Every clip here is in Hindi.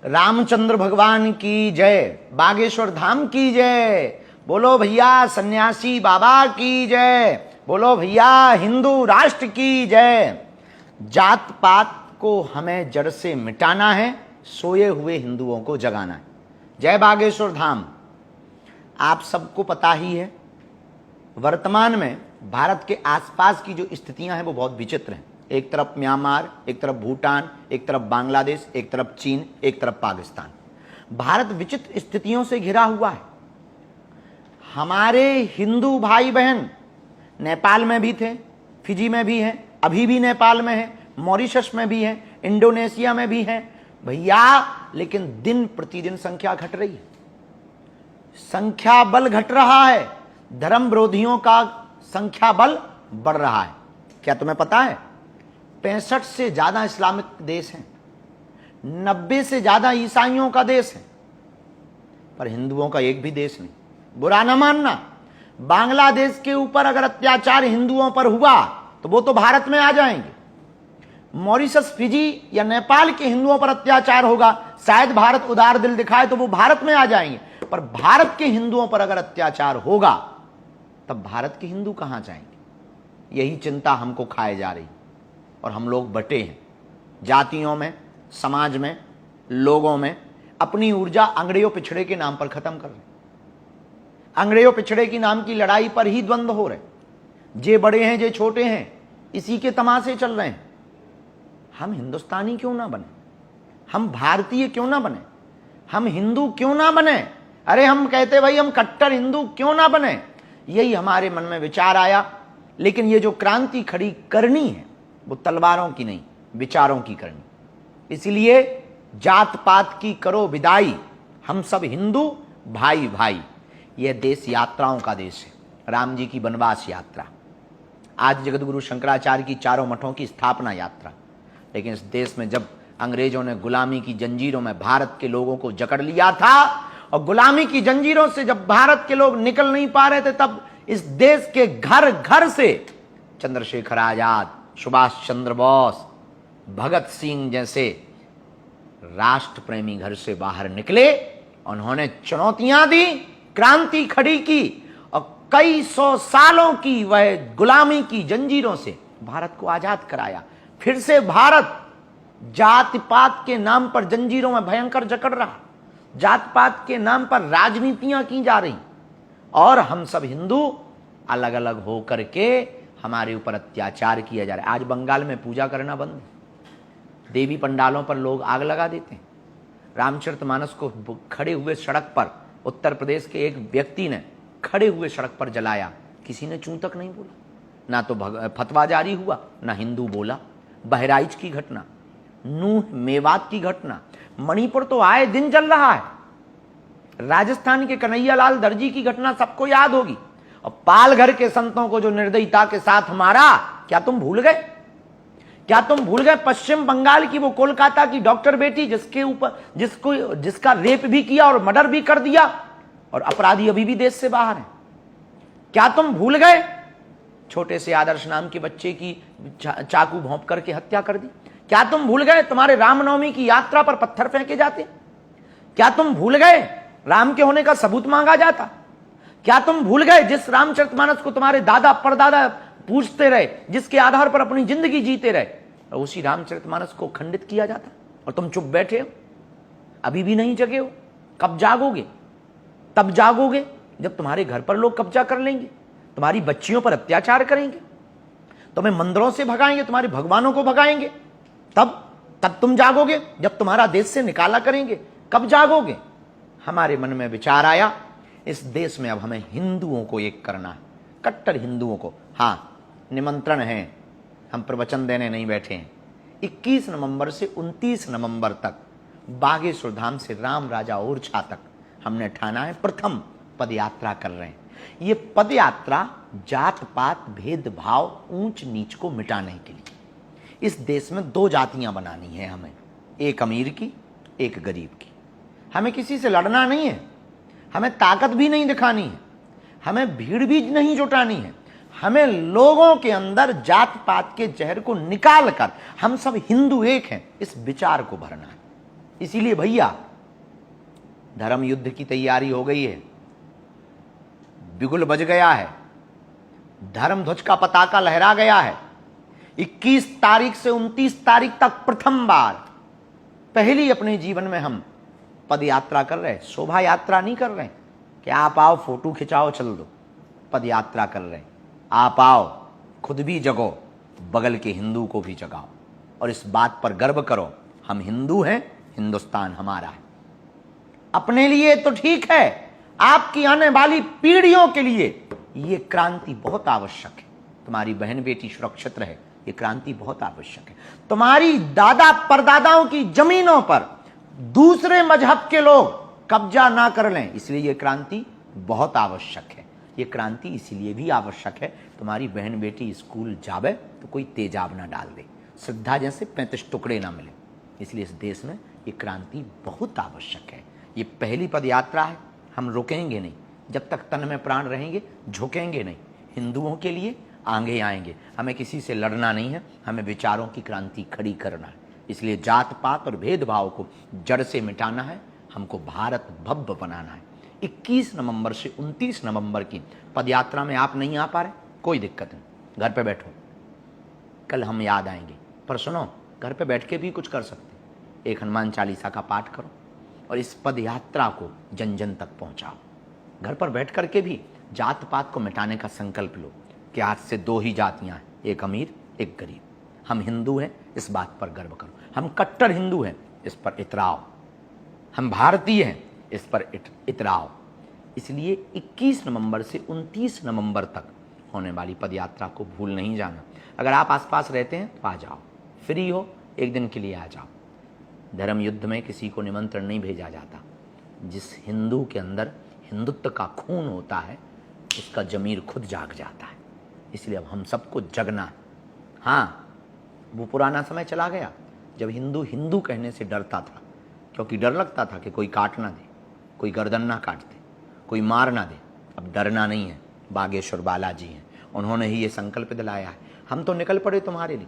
रामचंद्र भगवान की जय, बागेश्वर धाम की जय, बोलो भैया सन्यासी बाबा की जय, बोलो भैया हिंदू राष्ट्र की जय। जात पात को हमें जड़ से मिटाना है, सोए हुए हिंदुओं को जगाना है। जय बागेश्वर धाम। आप सबको पता ही है वर्तमान में भारत के आसपास की जो स्थितियां हैं वो बहुत विचित्र हैं। एक तरफ म्यांमार, एक तरफ भूटान, एक तरफ बांग्लादेश, एक तरफ चीन, एक तरफ पाकिस्तान। भारत विचित्र स्थितियों से घिरा हुआ है। हमारे हिंदू भाई बहन नेपाल में भी थे, फिजी में भी हैं, अभी भी नेपाल में है, मॉरिशस में भी है, इंडोनेशिया में भी है भैया। लेकिन दिन प्रतिदिन संख्या घट रही है, संख्या बल घट रहा है, धर्म विरोधियों का संख्या बल बढ़ रहा है। क्या तुम्हें पता है 65 से ज्यादा इस्लामिक देश हैं, 90 से ज्यादा ईसाइयों का देश है, पर हिंदुओं का एक भी देश नहीं। बुरा ना मानना, बांग्लादेश के ऊपर अगर अत्याचार हिंदुओं पर हुआ तो वो तो भारत में आ जाएंगे। मॉरिशस, फिजी या नेपाल के हिंदुओं पर अत्याचार होगा, शायद भारत उदार दिल दिखाए तो वो भारत में आ जाएंगे, पर भारत के हिंदुओं पर अगर अत्याचार होगा तब भारत के हिंदू कहां जाएंगे? यही चिंता हमको खाए जा रही और हम लोग बटे हैं जातियों में, समाज में, लोगों में। अपनी ऊर्जा अंग्रेजों पिछड़े के नाम पर खत्म कर रहे हैं। अंग्रेजों पिछड़े की नाम की लड़ाई पर ही द्वंद्व हो रहे, जे बड़े हैं जे छोटे हैं, इसी के तमाशे चल रहे हैं। हम हिंदुस्तानी क्यों ना बने, हम भारतीय क्यों ना बने, हम हिंदू क्यों ना बने? अरे हम कहते भाई हम कट्टर हिंदू क्यों ना बने? यही हमारे मन में विचार आया। लेकिन ये जो क्रांति खड़ी करनी है वो तलवारों की नहीं, विचारों की करनी। इसलिए जात पात की करो विदाई, हम सब हिंदू भाई भाई। यह देश यात्राओं का देश है, राम जी की वनवास यात्रा, आज जगतगुरु शंकराचार्य की चारों मठों की स्थापना यात्रा। लेकिन इस देश में जब अंग्रेजों ने गुलामी की जंजीरों में भारत के लोगों को जकड़ लिया था और गुलामी की जंजीरों से जब भारत के लोग निकल नहीं पा रहे थे, तब इस देश के घर घर से चंद्रशेखर आजाद, सुभाष चंद्र बोस, भगत सिंह जैसे राष्ट्र प्रेमी घर से बाहर निकले। उन्होंने चुनौतियां दी, क्रांति खड़ी की और कई सौ सालों की वह गुलामी की जंजीरों से भारत को आजाद कराया। फिर से भारत जाति पात के नाम पर जंजीरों में भयंकर जकड़ रहा, जात पात के नाम पर राजनीतियां की जा रही और हम सब हिंदू अलग अलग होकर के हमारे ऊपर अत्याचार किया जा रहा है। आज बंगाल में पूजा करना बंद है, देवी पंडालों पर लोग आग लगा देते हैं। रामचरितमानस को खड़े हुए सड़क पर उत्तर प्रदेश के एक व्यक्ति ने खड़े हुए सड़क पर जलाया, किसी ने चूं तक नहीं बोला, ना तो फतवा जारी हुआ, ना हिंदू बोला। बहराइच की घटना, नूह मेवात की घटना, मणिपुर तो आए दिन चल रहा है, राजस्थान के कन्हैयालाल दर्जी की घटना सबको याद होगी। और पालघर के संतों को जो निर्दयता के साथ मारा, क्या तुम भूल गए? क्या तुम भूल गए पश्चिम बंगाल की वो कोलकाता की डॉक्टर बेटी जिसके ऊपर जिसका रेप भी किया और मर्डर भी कर दिया और अपराधी अभी भी देश से बाहर है? क्या तुम भूल गए छोटे से आदर्श नाम के बच्चे की चाकू भोंप करके हत्या कर दी? क्या तुम भूल गए तुम्हारे रामनवमी की यात्रा पर पत्थर फेंके जाते? क्या तुम भूल गए राम के होने का सबूत मांगा जाता? क्या तुम भूल गए जिस रामचरितमानस को तुम्हारे दादा परदादा पूछते रहे, जिसके आधार पर अपनी जिंदगी जीते रहे, और उसी रामचरितमानस को खंडित किया जाता और तुम चुप बैठे हो, अभी भी नहीं जगे हो? कब जागोगे? तब जागोगे जब तुम्हारे घर पर लोग कब्जा कर लेंगे, तुम्हारी बच्चियों पर अत्याचार करेंगे, तुम्हें मंदिरों से भगाएंगे, तुम्हारे भगवानों को भगाएंगे। तब तुम जागोगे जब तुम्हारा देश से निकाला करेंगे। कब जागोगे? हमारे मन में विचार आया, इस देश में अब हमें हिंदुओं को एक करना है, कट्टर हिंदुओं को। हाँ, निमंत्रण है, हम प्रवचन देने नहीं बैठे हैं। 21 नवंबर से 29 नवंबर तक बागेश्वर धाम से राम राजा ओरछा तक हमने ठाना है प्रथम पद यात्रा कर रहे हैं। ये पद यात्रा जात पात भेदभाव ऊंच नीच को मिटाने के लिए इस देश में दो जातियां बनानी है हमें, एक अमीर की, एक गरीब की। हमें किसी से लड़ना नहीं है, हमें ताकत भी नहीं दिखानी है, हमें भीड़ भी नहीं जुटानी है। हमें लोगों के अंदर जात पात के जहर को निकाल कर हम सब हिंदू एक हैं, इस विचार को भरना है। इसीलिए भैया धर्म युद्ध की तैयारी हो गई है, बिगुल बज गया है, धर्म ध्वज का पताका लहरा गया है। 21 तारीख से 29 तारीख तक प्रथम बार पहली अपने जीवन में हम पद यात्रा कर रहे हैं। शोभा यात्रा नहीं कर रहे हैं कि आप आओ फोटो खिंचाओ चल दो, पद यात्रा कर रहे हैं। आप आओ, खुद भी जगो, बगल के हिंदू को भी जगाओ और इस बात पर गर्व करो, हम हिंदू हैं, हिंदुस्तान हमारा है। अपने लिए तो ठीक है, आपकी आने वाली पीढ़ियों के लिए ये क्रांति बहुत आवश्यक है। तुम्हारी बहन बेटी सुरक्षित रहे, ये क्रांति बहुत आवश्यक है। तुम्हारी दादा परदादाओं की जमीनों पर दूसरे मजहब के लोग कब्जा ना कर लें, इसलिए ये क्रांति बहुत आवश्यक है। ये क्रांति इसीलिए भी आवश्यक है, तुम्हारी बहन बेटी स्कूल जावे तो कोई तेजाब ना डाल दे, श्रद्धा जैसे 35 टुकड़े ना मिले। इसलिए इस देश में ये क्रांति बहुत आवश्यक है। ये पहली पद यात्रा है, हम रुकेंगे नहीं, जब तक तन में प्राण रहेंगे झुकेंगे नहीं। हिंदुओं के लिए आगे आएंगे, हमें किसी से लड़ना नहीं है, हमें विचारों की क्रांति खड़ी करना है। इसलिए जात पात और भेदभाव को जड़ से मिटाना है, हमको भारत भव्य बनाना है। 21 नवंबर से 29 नवंबर की पदयात्रा में आप नहीं आ पा रहे, कोई दिक्कत नहीं, घर पे बैठो, कल हम याद आएंगे। पर सुनो, घर पे बैठ के भी कुछ कर सकते, एक हनुमान चालीसा का पाठ करो और इस पद यात्रा को जन जन तक पहुंचाओ। घर पर बैठ करके भी जात पात को मिटाने का संकल्प लो कि आज से 2 ही जातियां हैं, एक अमीर एक गरीब। हम हिंदू हैं, इस बात पर गर्व करो। हम कट्टर हिंदू हैं, इस पर इतराओ। हम भारतीय हैं, इस पर इतराओ। इसलिए 21 नवंबर से 29 नवंबर तक होने वाली पदयात्रा को भूल नहीं जाना। अगर आप आसपास रहते हैं तो आ जाओ, फ्री हो एक दिन के लिए आ जाओ। धर्म युद्ध में किसी को निमंत्रण नहीं भेजा जाता। जिस हिंदू के अंदर हिंदुत्व का खून होता है उसका जमीर खुद जाग जाता है। इसलिए अब हम सबको जगना है। हाँ, वो पुराना समय चला गया जब हिंदू हिंदू कहने से डरता था, क्योंकि डर लगता था कि कोई काट ना दे, कोई गर्दन ना काट दे, कोई मार ना दे। अब डरना नहीं है। बागेश्वर बालाजी हैं, उन्होंने ही ये संकल्प दिलाया है। हम तो निकल पड़े तुम्हारे लिए,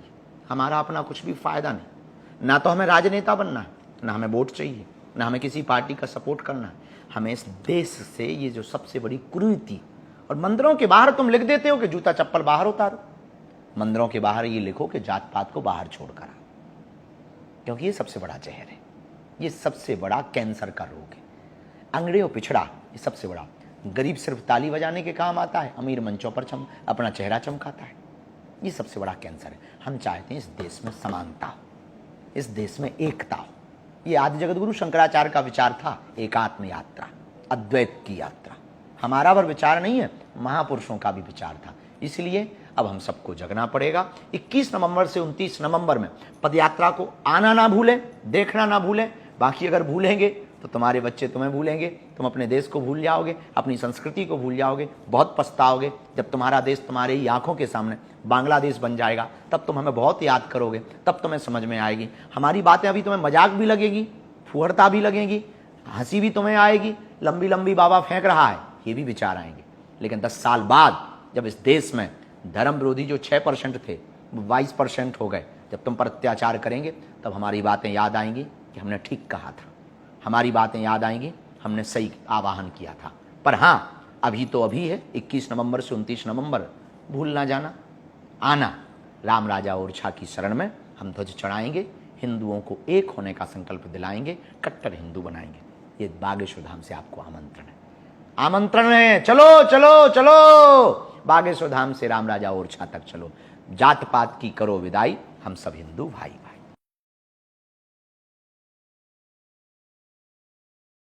हमारा अपना कुछ भी फायदा नहीं। ना तो हमें राजनेता बनना है, ना हमें वोट चाहिए, ना हमें किसी पार्टी का सपोर्ट करना है। हमें इस देश से ये जो सबसे बड़ी कुरीति, और मंदिरों के बाहर तुम लिख देते हो कि जूता चप्पल बाहर उतारो, मंदिरों के बाहर ये लिखो कि जात पात को बाहर छोड़कर आओ, क्योंकि ये सबसे बड़ा जहर है, ये सबसे बड़ा कैंसर का रोग है। अंगड़े और पिछड़ा ये सबसे बड़ा। गरीब सिर्फ ताली बजाने के काम आता है, अमीर मंचों पर अपना चेहरा चमकाता है। ये सबसे बड़ा कैंसर है। हम चाहते हैं इस देश में समानता हो, इस देश में एकता हो। ये आदि जगतगुरु शंकराचार्य का विचार था, एकात्म यात्रा, अद्वैत की यात्रा। हमारा पर विचार नहीं है, महापुरुषों का भी विचार था। इसलिए अब हम सबको जगना पड़ेगा। 21 नवंबर से 29 नवंबर में पदयात्रा को आना ना भूलें, देखना ना भूलें। बाकी अगर भूलेंगे तो तुम्हारे बच्चे तुम्हें भूलेंगे, तुम अपने देश को भूल जाओगे, अपनी संस्कृति को भूल जाओगे, बहुत पछताओगे। जब तुम्हारा देश तुम्हारे ही आंखों के सामने बांग्लादेश बन जाएगा, तब तुम हमें बहुत याद करोगे, तब तुम्हें समझ में आएगी। हमारी बातें अभी तुम्हें मजाक भी लगेगी, फुहड़ता भी लगेगी, हंसी भी तुम्हें आएगी। लंबी लंबी बाबा फेंक रहा है, ये भी विचार आएंगे। लेकिन 10 साल बाद जब इस देश में धर्म विरोधी जो 6% थे वो 22% हो गए, जब तुम पर अत्याचार करेंगे तब हमारी बातें याद आएंगी कि हमने ठीक कहा था। हमारी बातें याद आएंगी, हमने सही आवाहन किया था। पर हाँ, अभी तो अभी है। 21 नवंबर से 29 नवंबर भूल ना जाना, आना। राम राजा ओरछा की शरण में हम ध्वज चढ़ाएंगे, हिंदुओं को एक होने का संकल्प दिलाएंगे, कट्टर हिंदू बनाएंगे। ये बागेश्वर धाम से आपको आमंत्रण है, आमंत्रण है। चलो चलो चलो, बागेश्वर धाम से राम राजा ओरछा तक चलो। जात पात की करो विदाई, हम सब हिंदू भाई।